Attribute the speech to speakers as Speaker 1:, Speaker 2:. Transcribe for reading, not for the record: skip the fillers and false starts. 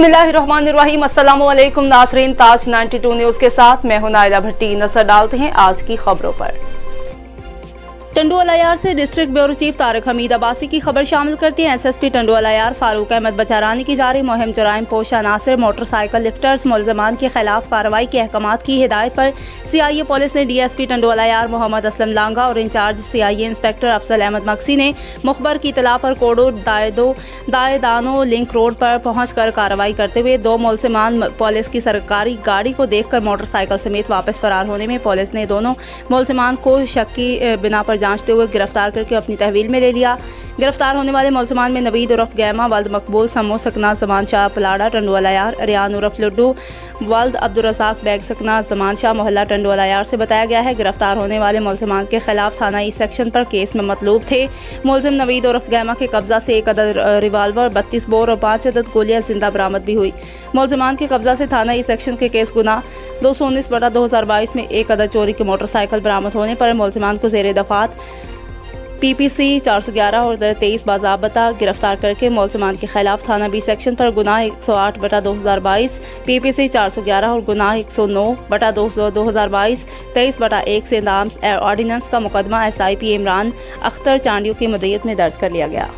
Speaker 1: बिस्मिल्लाहिर्रहमानिर्रहीम। अस्सलामु अलैकुम नाज़रीन, ताज 92 न्यूज़ के साथ मैं हूं नायला भट्टी। नजर डालते हैं आज की खबरों पर। टंडुआलायार से district bureau chief Tariq Hamid Abbasi की खबर शामिल करती है। एसएसपी टंडुआलायार फारूक अहमद बचारानी की जारी मुहिम जुराइम पोश अनासर मोटरसाइकिल लिफ्टर्स मुलजमान के खिलाफ कार्रवाई के अहकामात की हिदायत पर सीआईए पुलिस ने डीएसपी टंडुआलायार मोहम्मद असलम लांगा और incharge CIA inspector Afzal Ahmed Maksi ने मुखबर की इतला पर कोडो दायदानो लिंक रोड पर पहुँच कर कार्रवाई करते हुए दो मुलजमान पुलिस की सरकारी गाड़ी को देख कर मोटरसाइकिल समेत वापस फरार होने में पुलिस ने दोनों मुलजमान को शक की बिना पर जांचते हुए गिरफ्तार करके अपनी तहवील में ले लिया। गिरफ्तार होने वाले मुलजमान में नवीद उर्फ गैमा वल्द मकबूल समो सकना जमान शाह पलाड़ा टंडुआलायार, रियान उर्फ लड्डू वल्द अब्दुल रज़ाक बैग सकना जमान शाह मोहल्ला टंडुआलायार से बताया गया है। गिरफ्तार होने वाले मुलजमान के खिलाफ थाना ई सेक्शन पर केस में मतलूब थे। मुलजिम नवीद उर्फ गैमा के कब्जा से 1 अदद रिवाल्वर, 32 बोर और 5 अदद गोलियां जिंदा बरामद भी हुई। मुलजमान के कब्जा से थाना ई सेक्शन के केस गुना 219/2022 में 1 अदद चोरी की मोटरसाइकिल बरामद होने पर मुलजमान को ज़ेरे दफात पीपीसी 411 और 23 बाज़ाब्ता गिरफ्तार करके मुलजमान के खिलाफ थाना बी सेक्शन पर गुनाह 108/2022, पीपीसी 411 और गुनाह 109/2022 23/1 से नाम ऑर्डिनेंस का मुकदमा SIP इमरान अख्तर चांडियों की मदयत में दर्ज कर लिया गया।